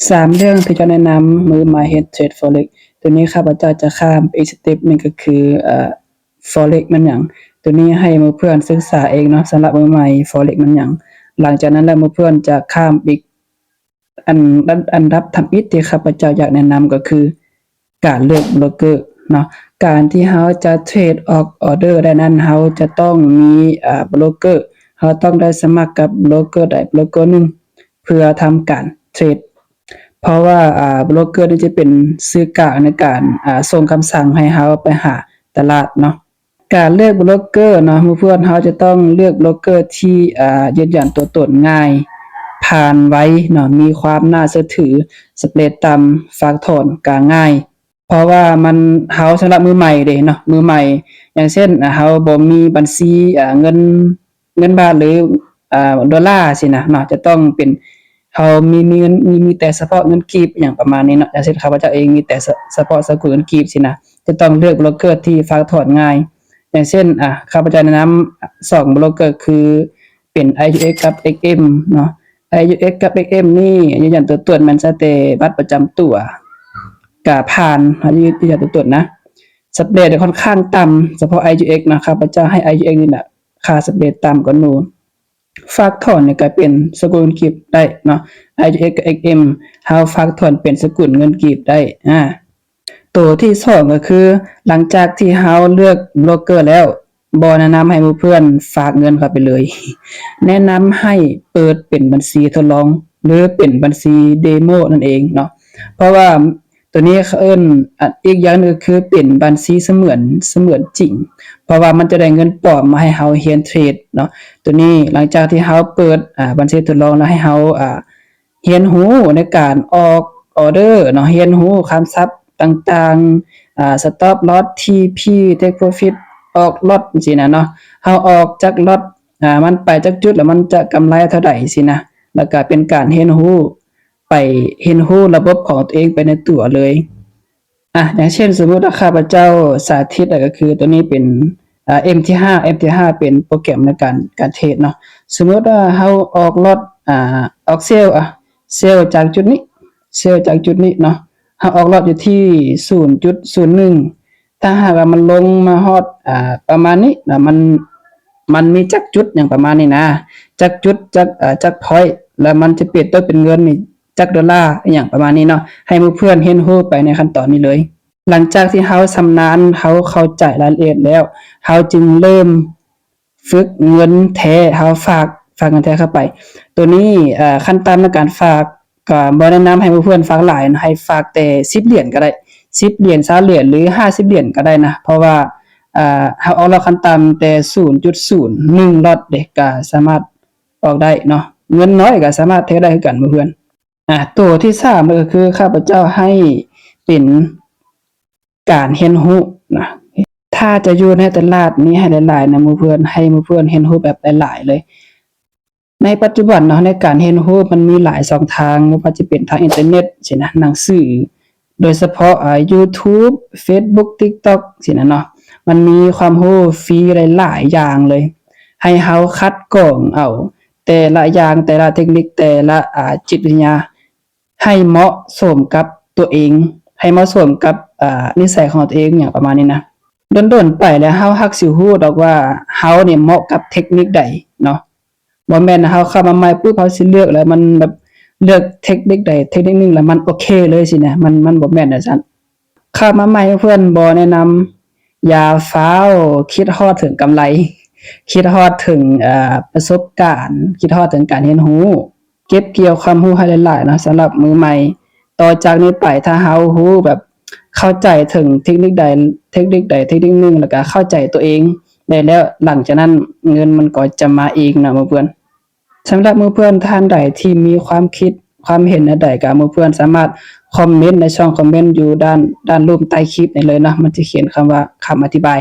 3เรื่องที่จะแนะนำมือใหม่เฮ็ดเทรด Forex ตัวนี้ข้าพเจ้าจะข้ามไปอีกสเต็ปหนึ่งก็คือForex มันหยังตัวนี้ให้หมู่เพื่อนศึกษาเองเนาะสำหรับมือใหม่ Forex มันหยังหลังจากนั้นแล้วหมู่เพื่อนจะข้ามอีกอันดับทำอิฐที่ข้าพเจ้าอยากแนะนำก็คือการเลือกโบรกเกอร์เนาะการที่เราจะเทรดออกออร์เดอร์ได้นั้นเราจะต้องมีโบรกเกอร์เราต้องได้สมัครกับโบรกเกอร์ใดโบรกเกอร์หนึ่งเพื่อทำการเทรดเพราะว่าโบรกเกอร์นี่จะเป็นสื่อกลางในการส่งคำสั่งให้เราไปหาตลาดเนาะการเลือกโบรกเกอร์เนาะเพื่อนๆเราจะต้องเลือกโบรกเกอร์ที่ยืนยันตัวตนง่ายผ่านไวเนาะมีความน่าเชื่อถือสเปรดต่ำฝากถอนก็ง่ายเพราะว่ามันเราสำหรับมือใหม่เด้เนาะมือใหม่อย่างเช่นเราบ่มีบัญชีเงินบาทหรือดอลลาร์สินะเนาะจะต้องเป็นเขามีเงินมีแต่เฉพาะเงินกีบอย่างประมาณนี้เนาะอย่างเช่นข้าพเจ้าเองมีแต่เฉพาะสกุลเงินกีบสินะจะต้องเลือกโบรกเกอร์ที่ฝากถอนง่ายอย่างเช่นข้าพเจ้าแนะนำ2โบรกเกอร์คือเป็น IUX กับ XM เนาะ IUX กับ XM นี่ยืนยันตัวตนมันซะแต่บัตรประจำตัวก็ผ่านยืนยันตัวตนนะสเปรดค่อนข้างต่ำเฉพาะ IUX นะข้าพเจ้าให้ IUX นี่แหละค่าสเปรดต่ำกว่าหนูฝากถอนเนี่ยก็เป็นสกุลเงินกีบได้เนาะ IUX กับ XM เฮาฝากถอนเป็นสกุลเงินกีบได้ตัวที่2ก็คือหลังจากที่เฮาเลือกโบรกเกอร์แล้วบ่แนะนำให้หมู่เพื่อนฝากเงินเข้าไปเลยแนะนำให้เปิดเป็นบัญชีทดลองหรือเป็นบัญชีเดโมนั่นเองเนาะเพราะว่าตัวนี้เขาเอิ้นอีกอย่างนึงก็คือเป็นบัญชีเสมือนจริงเพราะว่ามันจะได้เงินปลอมมาให้เฮาเรียนเทรดเนาะตัวนี้หลังจากที่เฮาเปิดบัญชีทดลองแล้วให้เฮาเรียนรู้ในการออกออร์เดอร์เนาะเรียนรู้คำศัพท์ต่างๆstop loss TP take profit ออกล็อตจังซี่นะเนาะเฮาออกจากล็อตมันไปจักจุดแล้วมันจะกำไรเท่าใดสินะแล้วก็เป็นการเรียนรู้ไปเรียนรู้ระบบของตัวเองไปในตัวเลยอย่างเช่นสมมุติว่าข้าพเจ้าสาธิตก็คือตัวนี้เป็นMT5 เป็นโปรแกรมในการเทรดเนาะสมมุติว่าเฮาออกล็อตออกเซลล์เซลล์จากจุดนี้เนาะเฮาออกล็อตอยู่ที่ 0.01 ถ้าหากว่ามันลงมาฮอดประมาณนี้นะมันมีจักจุดอย่างประมาณนี้นะจักจุดจักพอยต์แล้วมันจะเปลี่ยนตัวเป็นเงินนี่จักดอลลาร์อย่างประมาณนี้เนาะให้หมู่เพื่อนเรียนรู้ไปในขั้นตอนนี้เลยหลังจากที่เฮาชำนาญเฮาเข้าใจรายละเอียดแล้วเฮาจึงเริ่มฝึกเงินแท้เฮาฝากเงินแท้เข้าไปตัวนี้ขั้นตอนในการฝากก็บ่แนะนำให้หมู่เพื่อนฝากหลายให้ฝากแต่10เหรียญก็ได้10เหรียญ20เหรียญหรือ50เหรียญก็ได้นะเพราะว่าเฮาเอาล็อตขั้นต่ำแต่ 0.01 ล็อตเด้ก็สามารถออกได้เนาะเงินน้อยก็สามารถเทรดได้คือกันเพื่อนตัวที่3ก็คือข้าพเจ้าให้เป็นการเรียนรู้นะถ้าจะอยู่ในตลาดนี้ให้หลายๆนะหมู่เพื่อนให้หมู่เพื่อนเรียนรู้แบบหลายๆเลยในปัจจุบันเนาะในการเรียนรู้มันมีหลายช่องทางบ่ว่าจะเป็นทางอินเทอร์เน็ตสินะหนังสือโดยเฉพาะYouTube Facebook TikTok สินะเนาะมันมีความรู้ฟรีหลายๆอย่างเลยให้เฮาคัดกรองเอาแต่ละอย่างแต่ละเทคนิคแต่ละจิตวิทยาให้เหมาะสมกับตัวเองให้เหมาะสมกับนิสัยของตัวเองอย่างประมาณนี้นะดนๆไปแล้วเฮาฮักสิรู้ดอกว่าเฮานี่เหมาะกับเทคนิคใดเนาะบ่แม่นเฮาเข้ามาใหม่ปุ๊บเฮาสิเลือกแล้วมันแบบเลือกเทคนิคใดเทคนิคนึงแล้วมันโอเคเลยสินะมันบ่แม่นจังซั่นเข้ามาใหม่เพิ่นบ่แนะนำอย่าฟ้าวคิดฮอดถึงกำไรคิดฮอดถึงประสบการณ์คิดฮอดถึงการเรียนรู้เก็บเกี่ยวความรู้ให้หลายๆนะสำหรับมือใหม่ต่อจากนี้ไปถ้าเฮารู้แบบเข้าใจถึงเทคนิคใดเทคนิคนึงแล้วก็เข้าใจตัวเองได้แล้วหลังจากนั้นเงินมันก็จะมาเองนะหมู่เพื่อนสำหรับหมู่เพื่อนท่านใดที่มีความคิดความเห็นอันใดก็หมู่เพื่อนสามารถคอมเมนต์ในช่องคอมเมนต์อยู่ด้านรูปใต้คลิปนี้เลยนะมันจะเขียนคำว่าคำอธิบาย